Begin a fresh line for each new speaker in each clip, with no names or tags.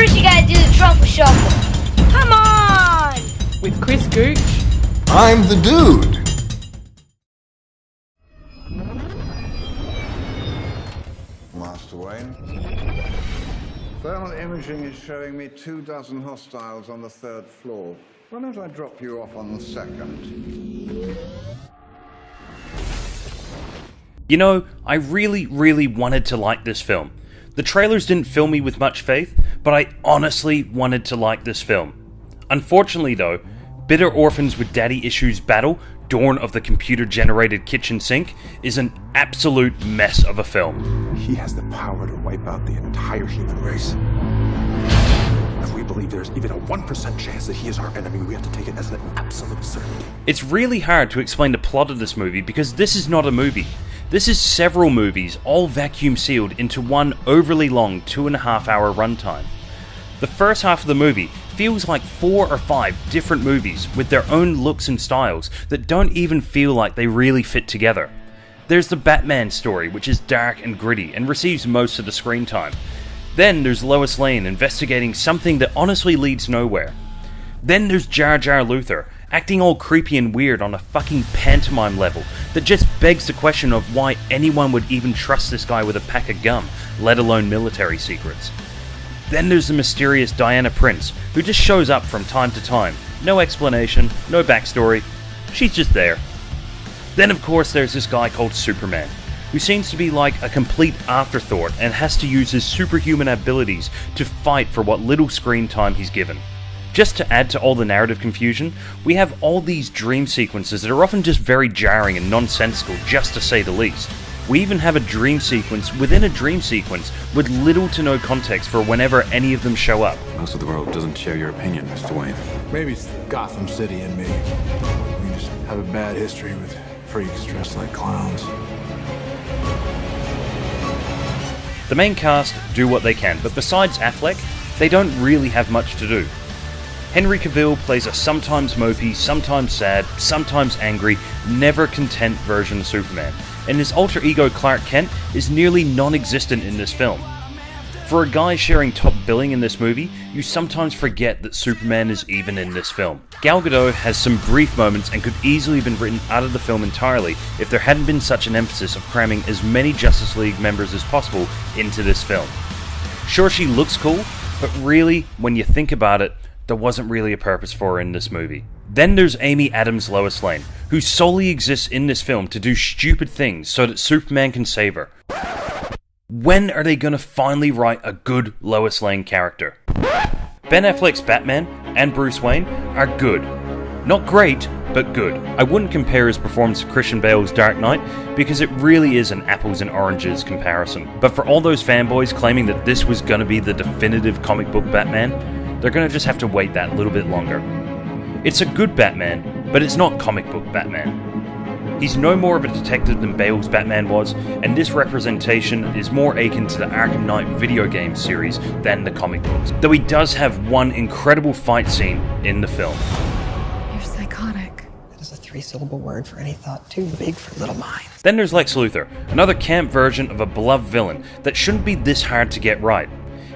First you gotta do the truffle shuffle. Come on!
With Chris Gooch.
I'm the dude.
Master Wayne. Thermal imaging is showing me 24 hostiles on the 3rd floor. Why don't I drop you off on the 2nd?
You know, I really wanted to like this film. The trailers didn't fill me with much faith, but I honestly wanted to like this film. Unfortunately though, Bitter Orphans with Daddy Issues Battle, Dawn of the Computer-Generated Kitchen Sink, is an absolute mess of a film.
He has the power to wipe out the entire human race. If we believe there's even a 1% chance that he is our enemy, we have to take it as an absolute certainty.
It's really hard to explain the plot of this movie because this is not a movie. This is several movies, all vacuum sealed into one overly long 2.5 hour runtime. The first half of the movie feels like 4 or 5 different movies with their own looks and styles that don't even feel like they really fit together. There's the Batman story, which is dark and gritty and receives most of the screen time. Then there's Lois Lane investigating something that honestly leads nowhere. Then there's Jar Jar Luther, acting all creepy and weird on a fucking pantomime level that just begs the question of why anyone would even trust this guy with a pack of gum, let alone military secrets. Then there's the mysterious Diana Prince, who just shows up from time to time. No explanation, no backstory, she's just there. Then of course there's this guy called Superman, who seems to be like a complete afterthought and has to use his superhuman abilities to fight for what little screen time he's given. Just to add to all the narrative confusion, we have all these dream sequences that are often just very jarring and nonsensical, just to say the least. We even have a dream sequence within a dream sequence with little to no context for whenever any of them show up.
Most of the world doesn't share your opinion, Mr. Wayne.
Maybe it's Gotham City and me. We just have a bad history with freaks dressed like clowns.
The main cast do what they can, but besides Affleck, they don't really have much to do. Henry Cavill plays a sometimes mopey, sometimes sad, sometimes angry, never content version of Superman, and his alter ego Clark Kent is nearly non-existent in this film. For a guy sharing top billing in this movie, you sometimes forget that Superman is even in this film. Gal Gadot has some brief moments and could easily have been written out of the film entirely if there hadn't been such an emphasis of cramming as many Justice League members as possible into this film. Sure, she looks cool, but really, when you think about it, there wasn't really a purpose for her in this movie. Then there's Amy Adams' Lois Lane, who solely exists in this film to do stupid things so that Superman can save her. When are they gonna finally write a good Lois Lane character? Ben Affleck's Batman and Bruce Wayne are good. Not great, but good. I wouldn't compare his performance to Christian Bale's Dark Knight because it really is an apples and oranges comparison. But for all those fanboys claiming that this was gonna be the definitive comic book Batman, they're gonna just have to wait that little bit longer. It's a good Batman, but it's not comic book Batman. He's no more of a detective than Bale's Batman was, and this representation is more akin to the Arkham Knight video game series than the comic books, though he does have one incredible fight scene in the film.
You're psychotic.
That is a 3-syllable word for any thought too big for little minds.
Then there's Lex Luthor, another camp version of a beloved villain that shouldn't be this hard to get right.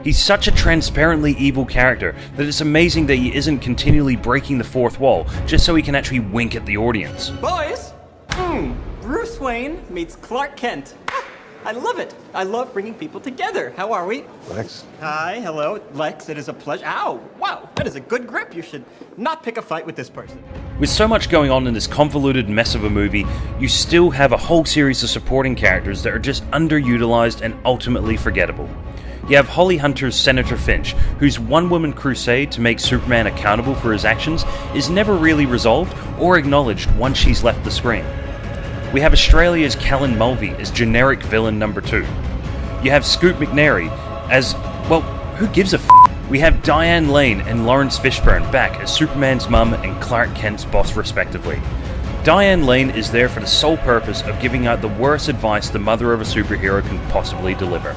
He's such a transparently evil character that it's amazing that he isn't continually breaking the fourth wall just so he can actually wink at the audience.
Boys! Bruce Wayne meets Clark Kent. I love it. I love bringing people together. How are we?
Lex?
Hi, hello. Lex, it is a pleasure. Ow! Wow, that is a good grip. You should not pick a fight with this person.
With so much going on in this convoluted mess of a movie, you still have a whole series of supporting characters that are just underutilized and ultimately forgettable. You have Holly Hunter's Senator Finch, whose one-woman crusade to make Superman accountable for his actions is never really resolved or acknowledged once she's left the screen. We have Australia's Callan Mulvey as generic villain number 2. You have Scoot McNairy as, well, who gives a f***? We have Diane Lane and Lawrence Fishburne back as Superman's mum and Clark Kent's boss respectively. Diane Lane is there for the sole purpose of giving out the worst advice the mother of a superhero can possibly deliver.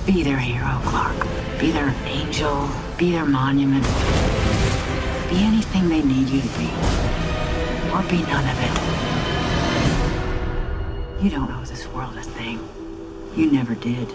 Be their hero, Clark. Be their angel. Be their monument. Be anything they need you to be. Or be none of it. You don't owe this world a thing. You never did.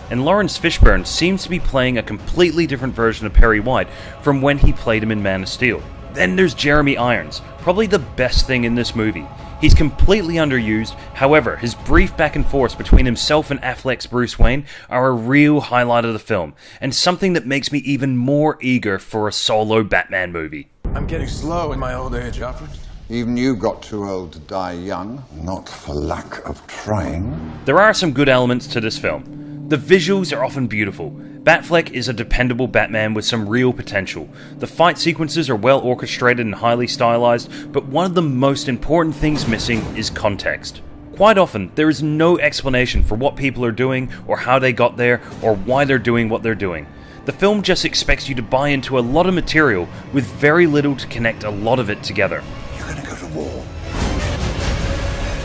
and Lawrence Fishburne seems to be playing a completely different version of Perry White from when he played him in Man of Steel. Then there's Jeremy Irons, probably the best thing in this movie. He's completely underused, however, his brief back and forth between himself and Affleck's Bruce Wayne are a real highlight of the film, and something that makes me even more eager for a solo Batman movie.
I'm getting slow in my old age, Alfred.
Even you got too old to die young, not for lack of trying.
There are some good elements to this film. The visuals are often beautiful. Batfleck is a dependable Batman with some real potential. The fight sequences are well orchestrated and highly stylized, but one of the most important things missing is context. Quite often, there is no explanation for what people are doing, or how they got there, or why they're doing what they're doing. The film just expects you to buy into a lot of material with very little to connect a lot of it together.
You're gonna go to war.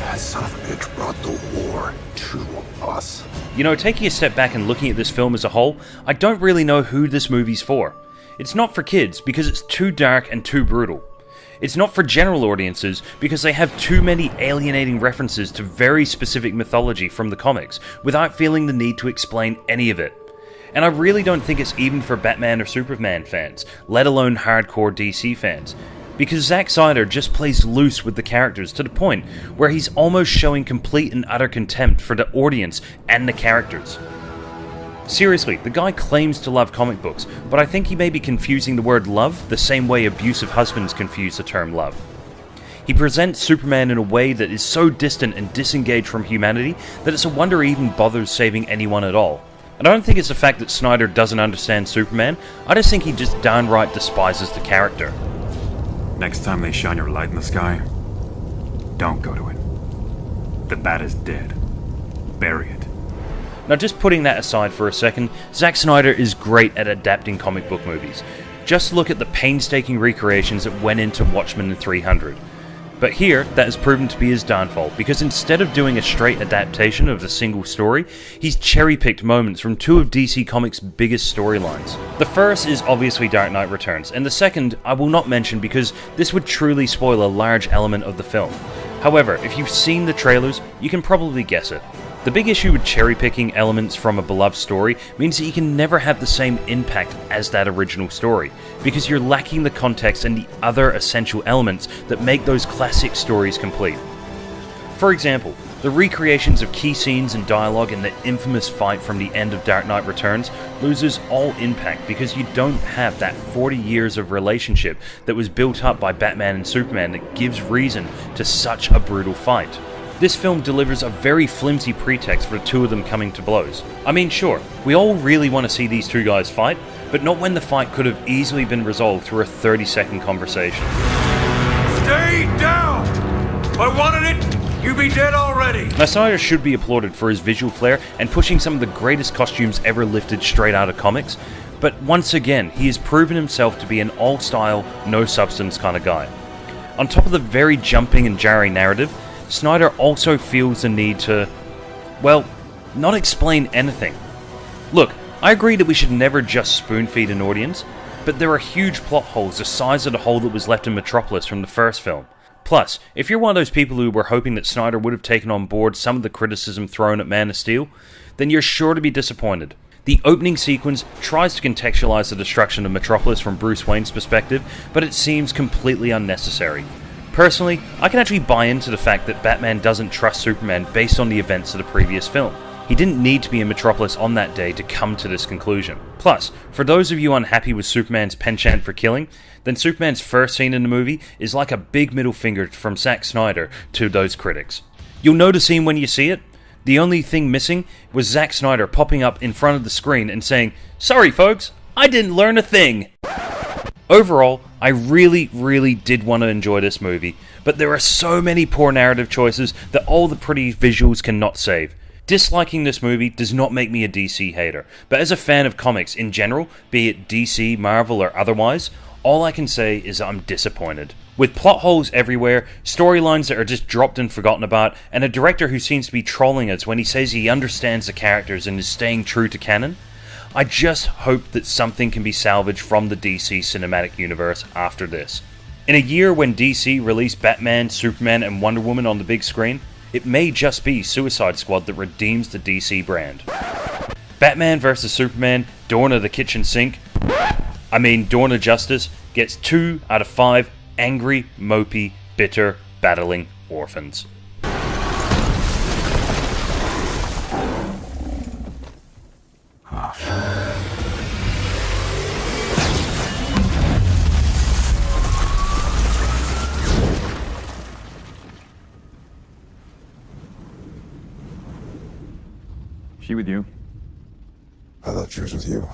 That son of a bitch brought the war to us.
You know, taking a step back and looking at this film as a whole, I don't really know who this movie's for. It's not for kids because it's too dark and too brutal. It's not for general audiences because they have too many alienating references to very specific mythology from the comics without feeling the need to explain any of it. And I really don't think it's even for Batman or Superman fans, let alone hardcore DC fans. Because Zack Snyder just plays loose with the characters to the point where he's almost showing complete and utter contempt for the audience and the characters. Seriously, the guy claims to love comic books, but I think he may be confusing the word love the same way abusive husbands confuse the term love. He presents Superman in a way that is so distant and disengaged from humanity that it's a wonder he even bothers saving anyone at all. And I don't think it's the fact that Snyder doesn't understand Superman, I just think he just downright despises the character.
Next time they shine your light in the sky, don't go to it. The bat is dead. Bury it.
Now just putting that aside for a second, Zack Snyder is great at adapting comic book movies. Just look at the painstaking recreations that went into Watchmen and 300. But here, that has proven to be his downfall, because instead of doing a straight adaptation of a single story, he's cherry-picked moments from two of DC Comics' biggest storylines. The first is obviously Dark Knight Returns, and the second I will not mention because this would truly spoil a large element of the film. However, if you've seen the trailers, you can probably guess it. The big issue with cherry-picking elements from a beloved story means that you can never have the same impact as that original story, because you're lacking the context and the other essential elements that make those classic stories complete. For example, the recreations of key scenes and dialogue in the infamous fight from the end of Dark Knight Returns loses all impact because you don't have that 40 years of relationship that was built up by Batman and Superman that gives reason to such a brutal fight. This film delivers a very flimsy pretext for the two of them coming to blows. I mean, sure, we all really want to see these two guys fight, but not when the fight could have easily been resolved through a 30-second conversation.
Stay down! If I wanted it, you'd be dead already!
Now, Snyder should be applauded for his visual flair and pushing some of the greatest costumes ever lifted straight out of comics, but once again, he has proven himself to be an all-style, no-substance kind of guy. On top of the very jumping and jarring narrative, Snyder also feels the need to, well, not explain anything. Look, I agree that we should never just spoon-feed an audience, but there are huge plot holes the size of the hole that was left in Metropolis from the first film. Plus, if you're one of those people who were hoping that Snyder would have taken on board some of the criticism thrown at Man of Steel, then you're sure to be disappointed. The opening sequence tries to contextualize the destruction of Metropolis from Bruce Wayne's perspective, but it seems completely unnecessary. Personally, I can actually buy into the fact that Batman doesn't trust Superman based on the events of the previous film. He didn't need to be in Metropolis on that day to come to this conclusion. Plus, for those of you unhappy with Superman's penchant for killing, then Superman's first scene in the movie is like a big middle finger from Zack Snyder to those critics. You'll know the scene when you see it. The only thing missing was Zack Snyder popping up in front of the screen and saying, "Sorry folks, I didn't learn a thing." Overall, I really did want to enjoy this movie, but there are so many poor narrative choices that all the pretty visuals cannot save. Disliking this movie does not make me a DC hater, but as a fan of comics in general, be it DC, Marvel or otherwise, all I can say is I'm disappointed. With plot holes everywhere, storylines that are just dropped and forgotten about, and a director who seems to be trolling us when he says he understands the characters and is staying true to canon, I just hope that something can be salvaged from the DC cinematic universe after this. In a year when DC released Batman, Superman and Wonder Woman on the big screen, it may just be Suicide Squad that redeems the DC brand. Batman vs Superman, Dawn of the Kitchen Sink, Dawn of Justice, gets 2 out of 5 angry, mopey, bitter, battling orphans.
She with you?
I thought she was with you.